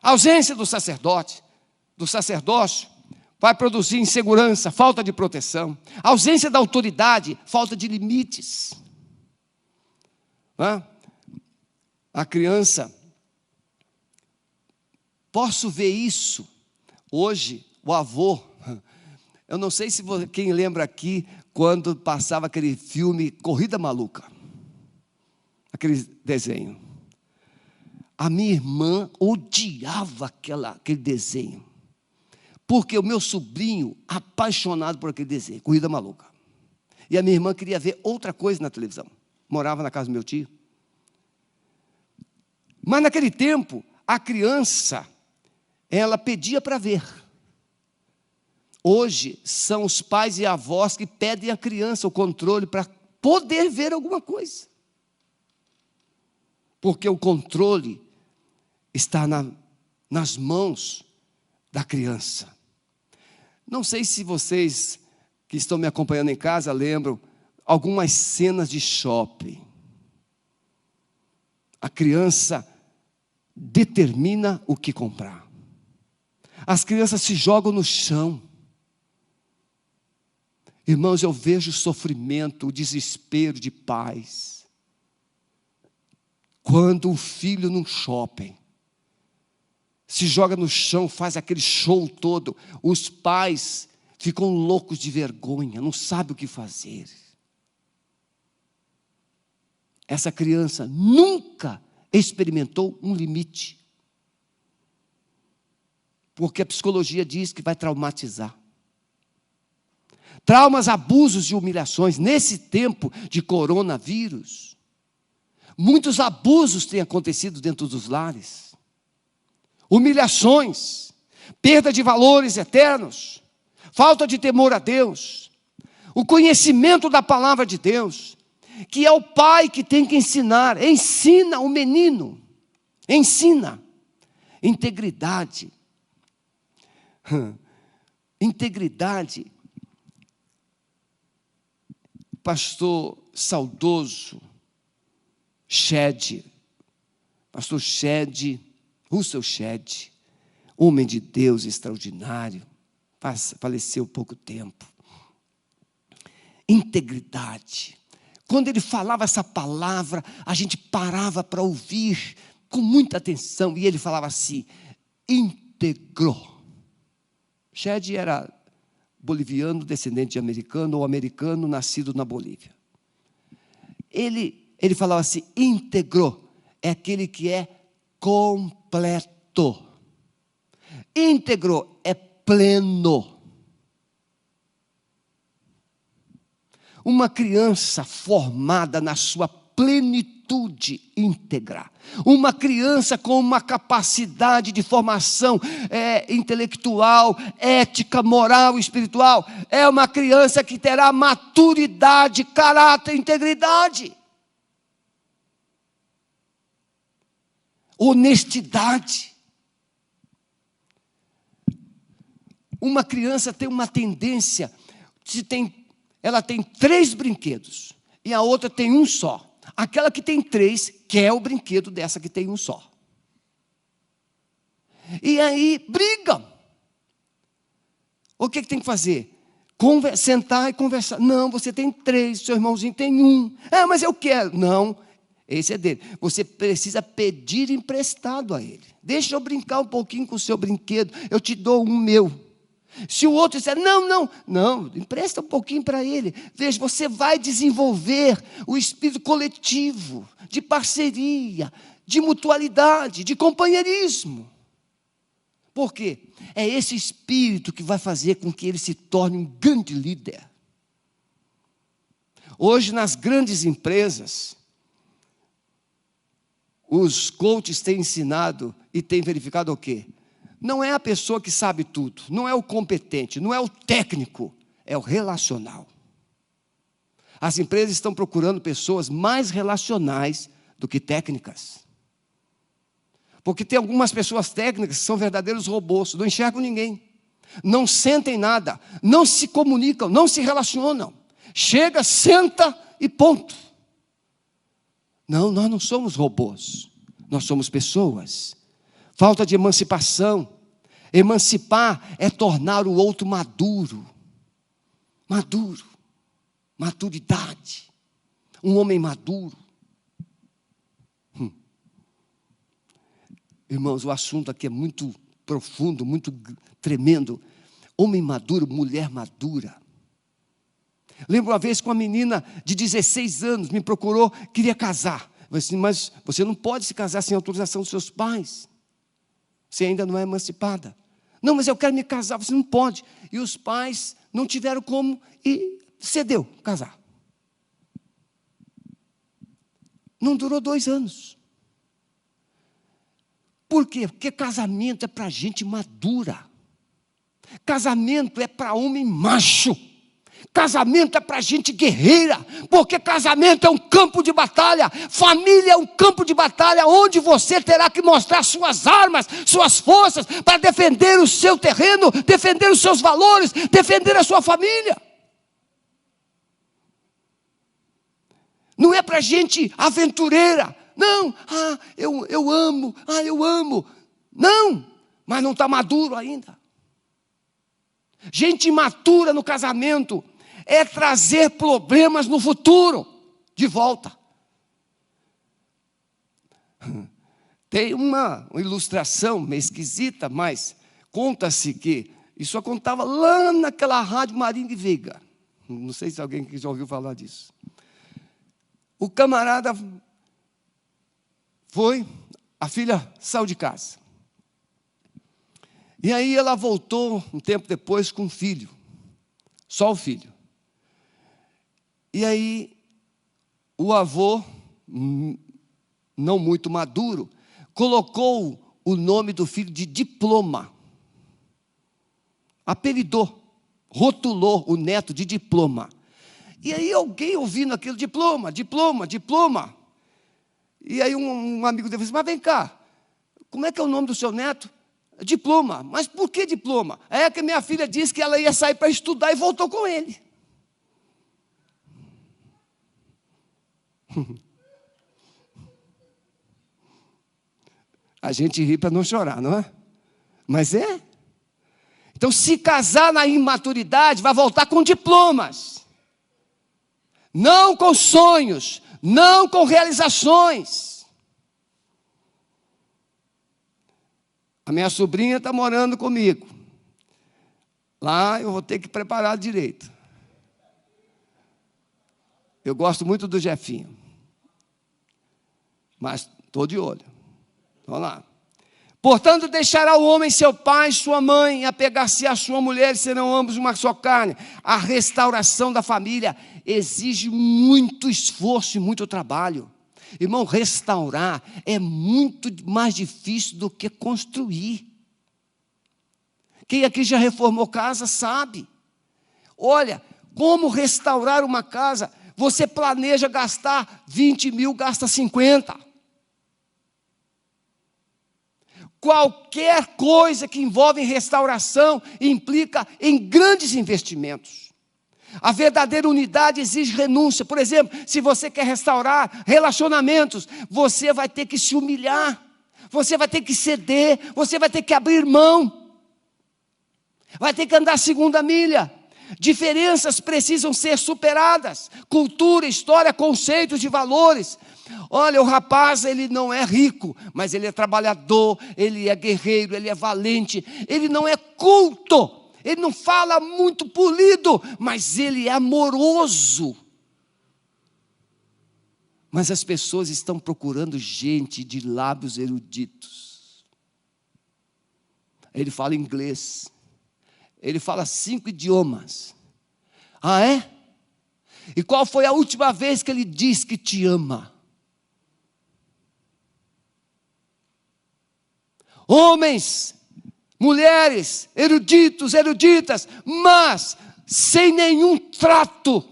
A ausência do sacerdócio, vai produzir insegurança, falta de proteção. A ausência da autoridade, falta de limites. A criança, posso ver isso. Hoje, o avô, eu não sei se quem lembra aqui, quando passava aquele filme Corrida Maluca. Aquele desenho. A minha irmã odiava aquele desenho. Porque o meu sobrinho, apaixonado por aquele desenho, Corrida Maluca. E a minha irmã queria ver outra coisa na televisão. Morava na casa do meu tio. Mas naquele tempo, a criança, ela pedia para ver. Hoje, são os pais e avós que pedem à criança o controle para poder ver alguma coisa. Porque o controle está nas mãos da criança. Não sei se vocês que estão me acompanhando em casa lembram algumas cenas de shopping. A criança determina o que comprar. As crianças se jogam no chão. Irmãos, eu vejo o sofrimento, o desespero de pais. Quando o filho num shopping se joga no chão, faz aquele show todo, os pais ficam loucos de vergonha, não sabem o que fazer. Essa criança nunca experimentou um limite, porque a psicologia diz que vai traumatizar. Traumas, abusos e humilhações. Nesse tempo de coronavírus, muitos abusos têm acontecido dentro dos lares. Humilhações, perda de valores eternos, falta de temor a Deus, o conhecimento da palavra de Deus, que é o pai que tem que ensinar. Ensina o menino, ensina. Integridade. Integridade pastor saudoso, pastor Russell Shedd, homem de Deus extraordinário, faleceu há pouco tempo. Integridade. Quando ele falava essa palavra, a gente parava para ouvir com muita atenção, e ele falava assim: íntegro. Shedd era boliviano, descendente de americano, ou americano nascido na Bolívia. Ele falava assim: íntegro é aquele que é completo. Íntegro é pleno. Uma criança formada na sua plenitude íntegra. Uma criança com uma capacidade de formação intelectual, ética, moral, espiritual. É uma criança que terá maturidade, caráter, integridade. Honestidade. Uma criança tem uma tendência, ela tem 3 brinquedos, e a outra tem um só. Aquela que tem 3 quer o brinquedo dessa que tem um só. E aí brigam. O que tem que fazer? Sentar e conversar. Não, você tem 3, seu irmãozinho tem 1. Mas eu quero. Não, esse é dele. Você precisa pedir emprestado a ele. Deixa eu brincar um pouquinho com o seu brinquedo, eu te dou um meu. Se o outro disser, não, empresta um pouquinho para ele. Veja, você vai desenvolver o espírito coletivo, de parceria, de mutualidade, de companheirismo. Por quê? É esse espírito que vai fazer com que ele se torne um grande líder. Hoje, nas grandes empresas, os coaches têm ensinado e têm verificado o quê? Não é a pessoa que sabe tudo, não é o competente, não é o técnico, é o relacional. As empresas estão procurando pessoas mais relacionais do que técnicas. Porque tem algumas pessoas técnicas que são verdadeiros robôs, não enxergam ninguém, não sentem nada, não se comunicam, não se relacionam. Chega, senta e ponto. Não, nós não somos robôs, nós somos pessoas. Falta de emancipação. Emancipar é tornar o outro maduro. Maturidade. Um homem maduro. Irmãos, o assunto aqui é muito profundo, muito tremendo. Homem maduro, mulher madura. Lembro uma vez que uma menina de 16 anos me procurou, queria casar. Eu falei assim, mas você não pode se casar sem autorização dos seus pais. Você ainda não é emancipada. Não, mas eu quero me casar. Você não pode. E os pais não tiveram como e cedeu casar. Não durou 2 anos. Por quê? Porque casamento é para gente madura. Casamento é para homem macho. Casamento é para gente guerreira, porque casamento é um campo de batalha, família é um campo de batalha, onde você terá que mostrar suas armas, suas forças, para defender o seu terreno, defender os seus valores, defender a sua família. Não é para gente aventureira, não, eu amo, não, mas não está maduro ainda. Gente imatura no casamento é trazer problemas no futuro de volta. Tem uma ilustração meio esquisita, mas conta-se que isso acontava lá naquela rádio Marinho de Veiga. Não sei se alguém já ouviu falar disso. O camarada a filha saiu de casa. E aí ela voltou um tempo depois com um filho, só o filho. E aí o avô, não muito maduro, colocou o nome do filho de Diploma. Apelidou, rotulou o neto de Diploma. E aí alguém ouvindo aquilo, diploma. E aí um amigo dele disse, mas vem cá, como é que é o nome do seu neto? Diploma. Mas por que Diploma? É que minha filha disse que ela ia sair para estudar e voltou com ele. A gente ri para não chorar, não é? Mas é. Então, se casar na imaturidade, vai voltar com diplomas. Não com sonhos, não com realizações. A minha sobrinha está morando comigo. Lá eu vou ter que preparar direito. Eu gosto muito do Jefinho. Mas estou de olho. Vamos lá. Portanto, deixará o homem seu pai e sua mãe, apegar-se à sua mulher, e serão ambos uma só carne. A restauração da família exige muito esforço e muito trabalho. Irmão, restaurar é muito mais difícil do que construir. Quem aqui já reformou casa sabe. Olha, como restaurar uma casa? Você planeja gastar 20 mil, gasta 50. Qualquer coisa que envolve restauração implica em grandes investimentos. A verdadeira unidade exige renúncia. Por exemplo, se você quer restaurar relacionamentos, você vai ter que se humilhar, você vai ter que ceder, você vai ter que abrir mão, vai ter que andar a segunda milha. Diferenças precisam ser superadas. Cultura, história, conceitos de valores. Olha, o rapaz, ele não é rico, mas ele é trabalhador, ele é guerreiro, ele é valente, ele não é culto, ele não fala muito polido, mas ele é amoroso. Mas as pessoas estão procurando gente de lábios eruditos. Ele fala inglês, ele fala 5 idiomas. Ah, é? E qual foi a última vez que ele disse que te ama? Homens, mulheres, eruditos, eruditas, mas sem nenhum trato,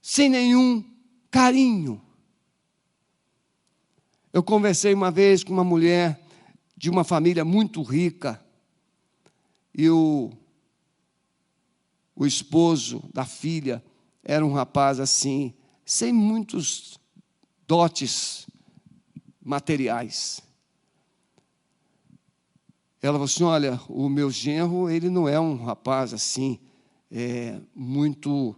sem nenhum carinho. Eu conversei uma vez com uma mulher de uma família muito rica, e o esposo da filha era um rapaz assim, sem muitos dotes materiais. Ela falou assim, olha, o meu genro, ele não é um rapaz assim, muito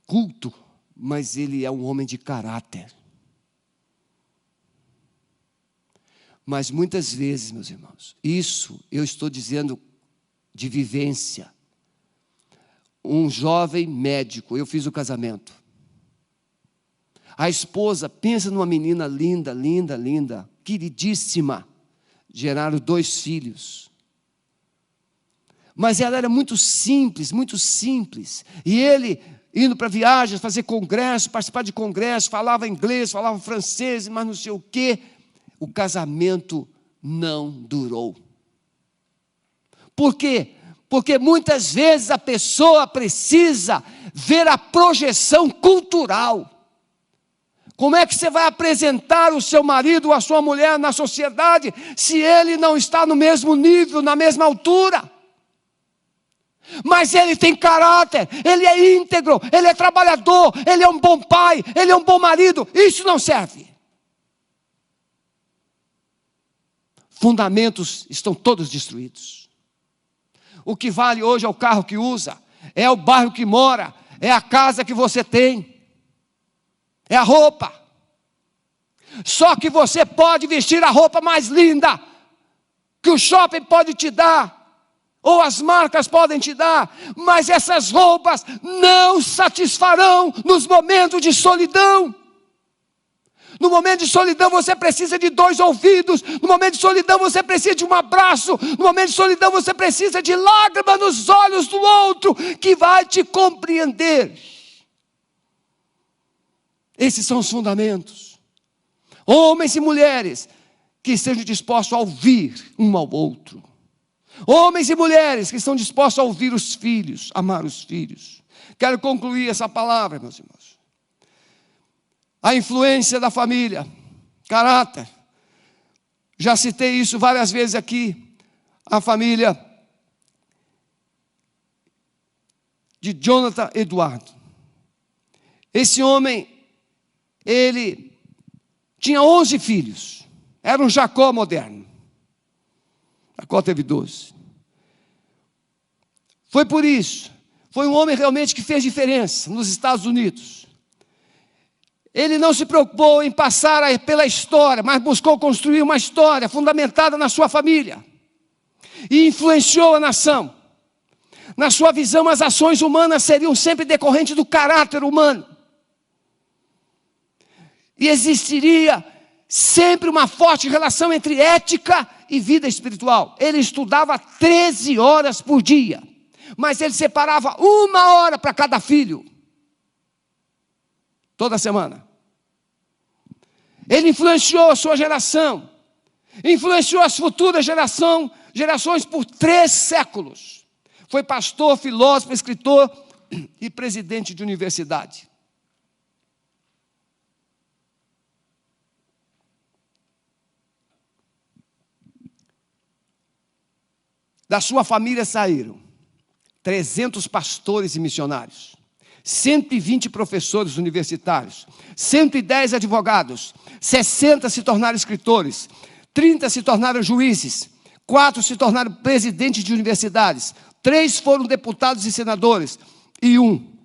culto, mas ele é um homem de caráter. Mas muitas vezes, meus irmãos, isso eu estou dizendo de vivência. Um jovem médico, eu fiz o casamento. A esposa, pensa numa menina linda, linda, linda, queridíssima. Geraram 2 filhos. Mas ela era muito simples, muito simples. E ele, indo para viagens, fazer congresso, participar de congresso, falava inglês, falava francês, mas não sei o quê. O casamento não durou. Por quê? Porque muitas vezes a pessoa precisa ver a projeção cultural. Como é que você vai apresentar o seu marido ou a sua mulher na sociedade se ele não está no mesmo nível, na mesma altura? Mas ele tem caráter, ele é íntegro, ele é trabalhador, ele é um bom pai, ele é um bom marido. Isso não serve. Fundamentos estão todos destruídos. O que vale hoje é o carro que usa, é o bairro que mora, é a casa que você tem. É a roupa. Só que você pode vestir a roupa mais linda que o shopping pode te dar, ou as marcas podem te dar, mas essas roupas não satisfarão nos momentos de solidão. No momento de solidão você precisa de 2 ouvidos, no momento de solidão você precisa de um abraço, no momento de solidão você precisa de lágrimas nos olhos do outro, que vai te compreender. Esses são os fundamentos. Homens e mulheres que estejam dispostos a ouvir um ao outro. Homens e mulheres que estão dispostos a ouvir os filhos, amar os filhos. Quero concluir essa palavra, meus irmãos. A influência da família, caráter. Já citei isso várias vezes aqui. A família de Jonathan Eduardo. Esse homem, ele tinha 11 filhos. Era um Jacó moderno. Jacó teve 12. Foi por isso. Foi um homem realmente que fez diferença nos Estados Unidos. Ele não se preocupou em passar pela história, mas buscou construir uma história fundamentada na sua família. E influenciou a nação. Na sua visão, as ações humanas seriam sempre decorrentes do caráter humano. E existiria sempre uma forte relação entre ética e vida espiritual. Ele estudava 13 horas por dia, mas ele separava 1 hora para cada filho, toda semana. Ele influenciou a sua geração, influenciou as futuras gerações por 3 séculos. Foi pastor, filósofo, escritor e presidente de universidade. Da sua família saíram 300 pastores e missionários, 120 professores universitários, 110 advogados, 60 se tornaram escritores, 30 se tornaram juízes, 4 se tornaram presidentes de universidades, 3 foram deputados e senadores, e 1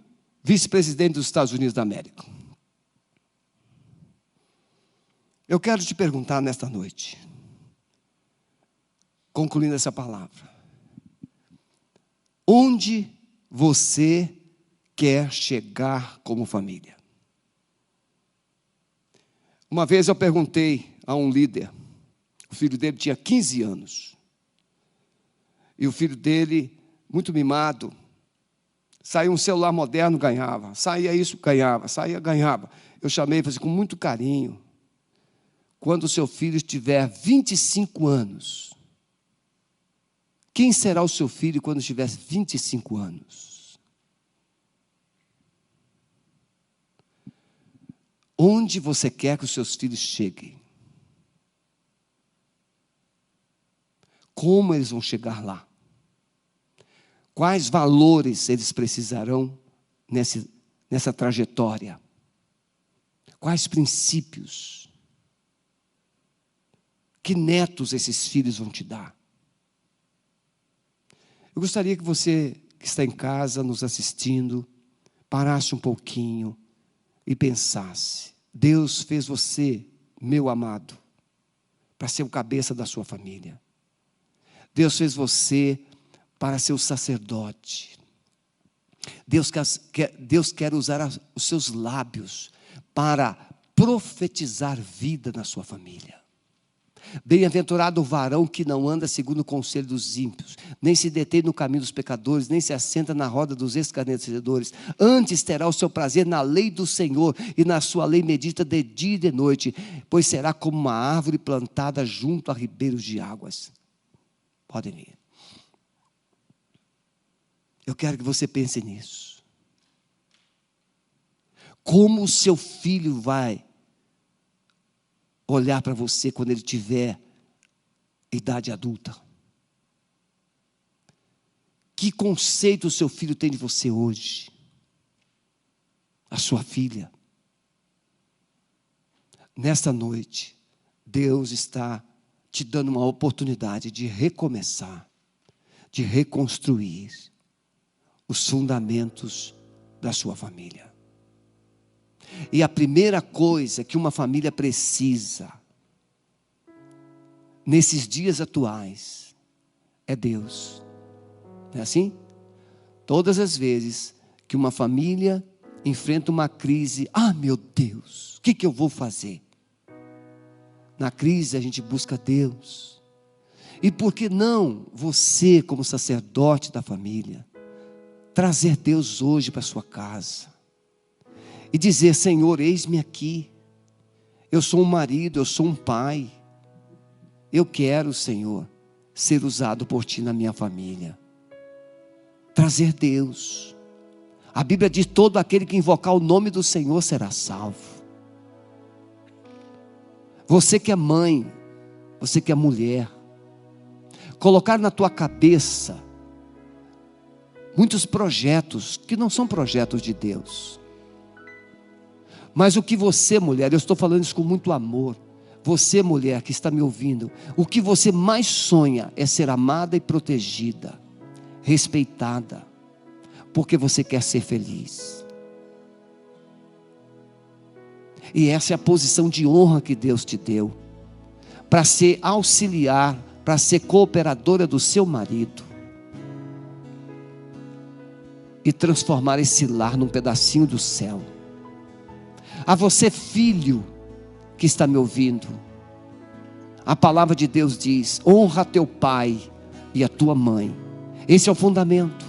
vice-presidente dos Estados Unidos da América. Eu quero te perguntar nesta noite, concluindo essa palavra, onde você quer chegar como família? Uma vez eu perguntei a um líder, o filho dele tinha 15 anos, e o filho dele, muito mimado, saía um celular moderno, ganhava, saía isso, ganhava, saía, ganhava. Eu chamei e falei com muito carinho, quando o seu filho tiver 25 anos, quem será o seu filho quando tiver 25 anos? Onde você quer que os seus filhos cheguem? Como eles vão chegar lá? Quais valores eles precisarão nessa trajetória? Quais princípios? Que netos esses filhos vão te dar? Eu gostaria que você, que está em casa, nos assistindo, parasse um pouquinho e pensasse. Deus fez você, meu amado, para ser o cabeça da sua família. Deus fez você para ser o sacerdote. Deus quer usar os seus lábios para profetizar vida na sua família. Bem-aventurado o varão que não anda segundo o conselho dos ímpios, nem se detém no caminho dos pecadores, nem se assenta na roda dos escarnecedores. Antes terá o seu prazer na lei do Senhor, e na sua lei medita de dia e de noite, pois será como uma árvore plantada junto a ribeiros de águas. Podem ir. Eu quero que você pense nisso. Como o seu filho vai olhar para você quando ele tiver idade adulta? Que conceito o seu filho tem de você hoje? A sua filha? Nesta noite, Deus está te dando uma oportunidade de recomeçar, de reconstruir os fundamentos da sua família. E a primeira coisa que uma família precisa, nesses dias atuais, é Deus. Não é assim? Todas as vezes que uma família enfrenta uma crise, meu Deus, o que eu vou fazer? Na crise a gente busca Deus. E por que não você, como sacerdote da família, trazer Deus hoje para a sua casa? E dizer, Senhor, eis-me aqui. Eu sou um marido, eu sou um pai. Eu quero, Senhor, ser usado por Ti na minha família. Trazer Deus. A Bíblia diz, todo aquele que invocar o nome do Senhor será salvo. Você que é mãe, você que é mulher, colocar na tua cabeça muitos projetos que não são projetos de Deus. Mas o que você, mulher, eu estou falando isso com muito amor, você, mulher que está me ouvindo, o que você mais sonha é ser amada e protegida, respeitada, porque você quer ser feliz. E essa é a posição de honra que Deus te deu, para ser auxiliar, para ser cooperadora do seu marido, e transformar esse lar num pedacinho do céu. A você, filho que está me ouvindo, a palavra de Deus diz: honra teu pai e a tua mãe. Esse é o fundamento.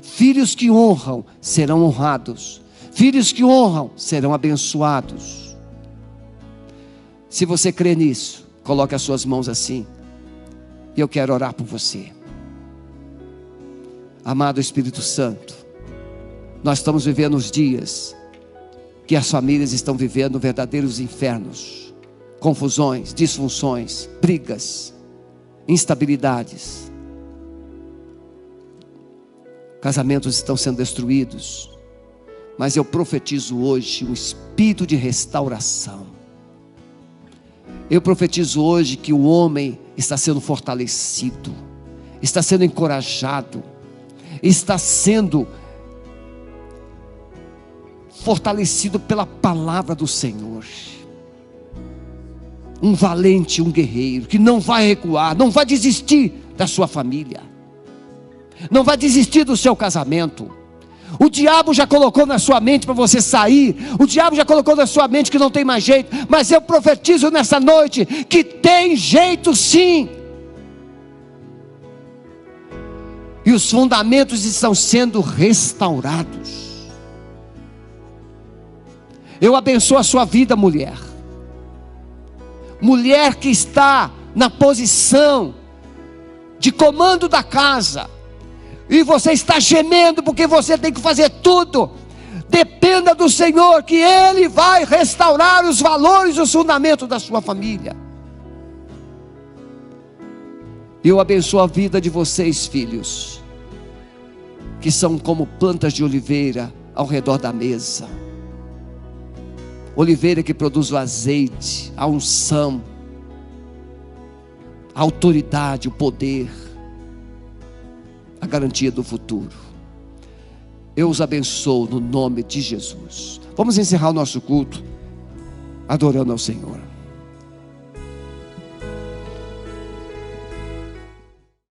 Filhos que honram serão honrados, filhos que honram serão abençoados. Se você crê nisso, coloque as suas mãos assim, e eu quero orar por você. Amado Espírito Santo, nós estamos vivendo os dias que as famílias estão vivendo verdadeiros infernos, confusões, disfunções, brigas, instabilidades. Casamentos estão sendo destruídos, mas eu profetizo hoje um espírito de restauração. Eu profetizo hoje que o homem está sendo fortalecido, está sendo encorajado, está sendo fortalecido pela palavra do Senhor. Um valente, um guerreiro, que não vai recuar, não vai desistir da sua família, não vai desistir do seu casamento. O diabo já colocou na sua mente para você sair, o diabo já colocou na sua mente que não tem mais jeito, mas eu profetizo nessa noite que tem jeito sim. E os fundamentos estão sendo restaurados. Eu abençoo a sua vida, mulher. Mulher que está na posição de comando da casa, e você está gemendo porque você tem que fazer tudo. Dependa do Senhor, que Ele vai restaurar os valores e os fundamentos da sua família. Eu abençoo a vida de vocês, filhos, que são como plantas de oliveira ao redor da mesa. Oliveira que produz o azeite, a unção, a autoridade, o poder, a garantia do futuro. Eu os abençoo no nome de Jesus. Vamos encerrar o nosso culto adorando ao Senhor.